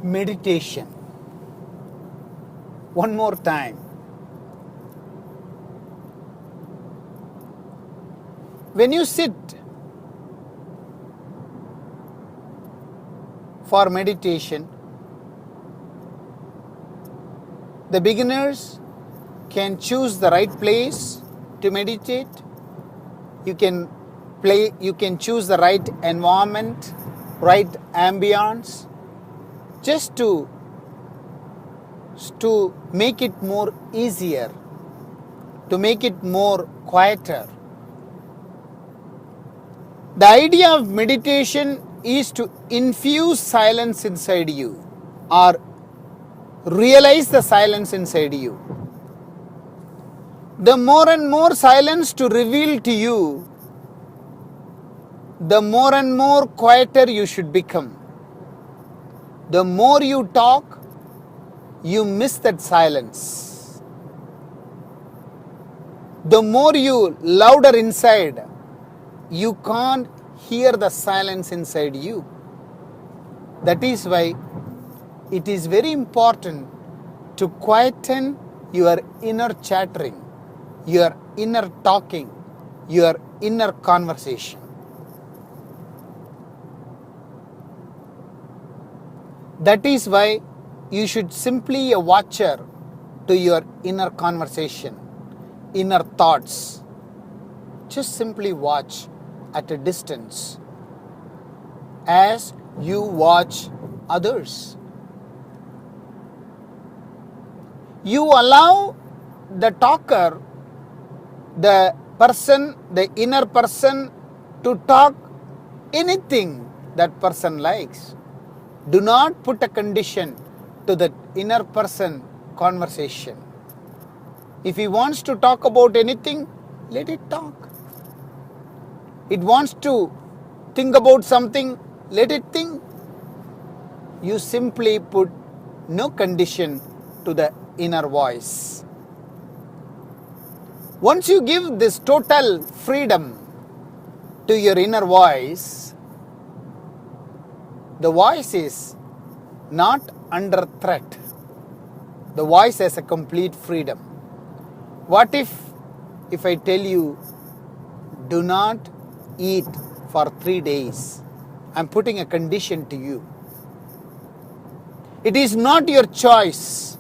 meditation. One more time. When you sit for meditation, the beginners can choose the right place to meditate. You can choose the right environment, right ambience, just to make it more easier, to make it more quieter. The idea of meditation is to infuse silence inside you or realize the silence inside you. The more and more silence to reveal to you, the more and more quieter you should become. The more you talk, you miss that silence. The more you louder inside, you can't hear the silence inside you. That is why it is very important to quieten your inner chattering, your inner talking, your inner conversation. That is why you should simply be a watcher to your inner conversation, inner thoughts. Just simply watch at a distance as you watch others. You allow the talker, the person, the inner person, to talk anything that person likes. Do not put a condition to the inner person conversation. If he wants to talk about anything, let it talk. It wants to think about something, let it think. You simply put no condition to the inner voice. Once you give this total freedom to your inner voice, the voice is not under threat. The voice has a complete freedom. What if I tell you, do not eat for 3 days? I'm putting a condition to you. It is not your choice,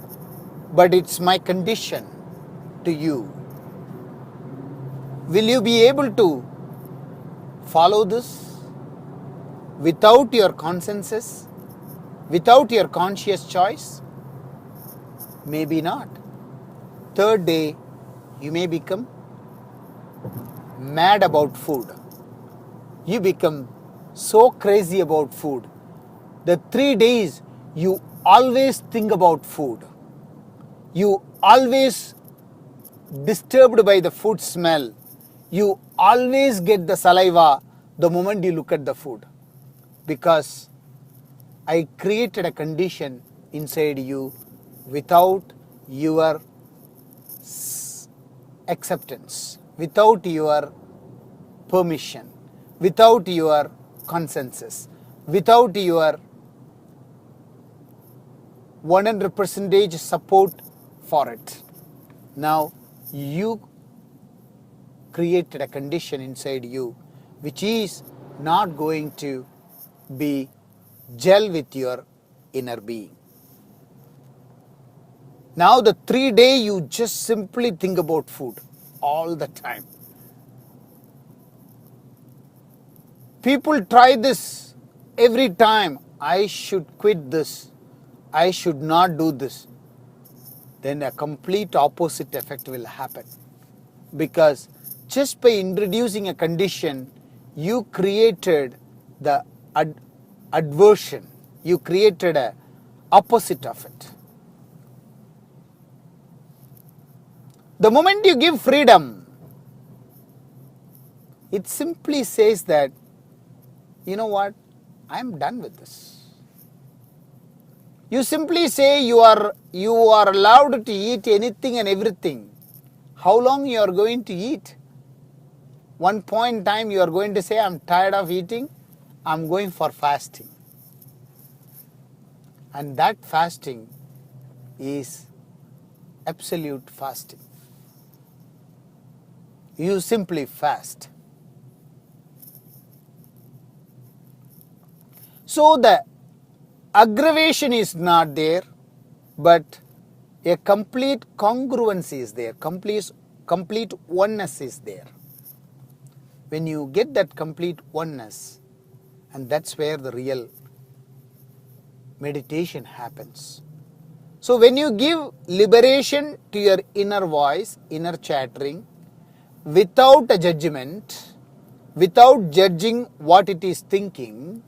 but it's my condition to you. Will you be able to follow this without your consensus, without your conscious choice? Maybe not. 3rd day, you may become mad about food. You become so crazy about food. The 3 days, you always think about food. You always disturbed by the food smell. You always get the saliva the moment you look at the food. Because I created a condition inside you without your acceptance, without your permission, without your consensus, without your 100% support for it. Now you created a condition inside you which is not going to be gel with your inner being. Now the 3 day you just simply think about food all the time. People try this every time. I should quit this. I should not do this. Then a complete opposite effect will happen. Because just by introducing a condition, you created the aversion. You created a opposite of it. The moment you give freedom, it simply says that, you know what, I am done with this. You simply say you are allowed to eat anything and everything. How long you are going to eat? One point in time you are going to say, I am tired of eating, I am going for fasting. And that fasting is absolute fasting. You simply fast. So the aggravation is not there, but a complete congruence is there, complete oneness is there. When you get that complete oneness, and that's where the real meditation happens. So when you give liberation to your inner voice, inner chattering, without a judgment, without judging what it is thinking,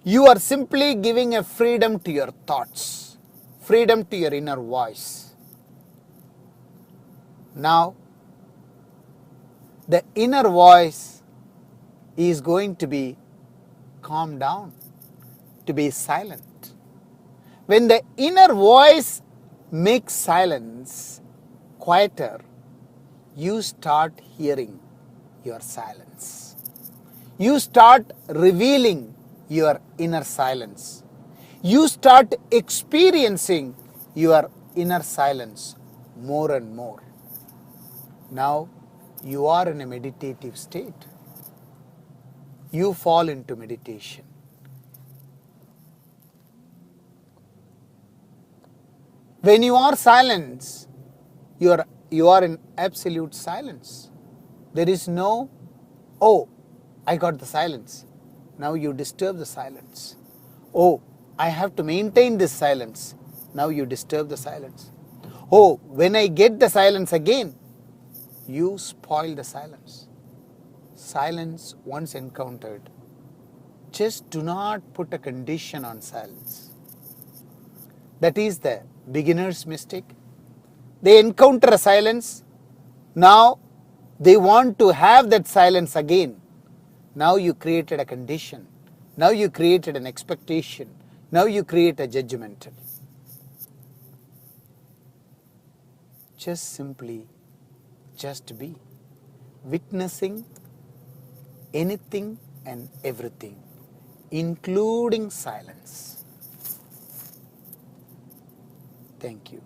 you are simply giving a freedom to your thoughts, freedom to your inner voice. Now, the inner voice is going to be calmed down, to be silent. When the inner voice makes silence quieter, you start hearing your silence. You start revealing your inner silence. You start experiencing your inner silence more and more. Now you are in a meditative state. You fall into meditation. When you are silent, you are in absolute silence. There is no, oh, I got the silence. Now you disturb the silence. Oh, I have to maintain this silence. Now you disturb the silence. Oh, when I get the silence again, you spoil the silence. Silence once encountered, just do not put a condition on silence. That is the beginner's mistake. They encounter a silence. Now they want to have that silence again. Now you created a condition. Now you created an expectation. Now you create a judgment. Just simply, just be. Witnessing anything and everything, including silence. Thank you.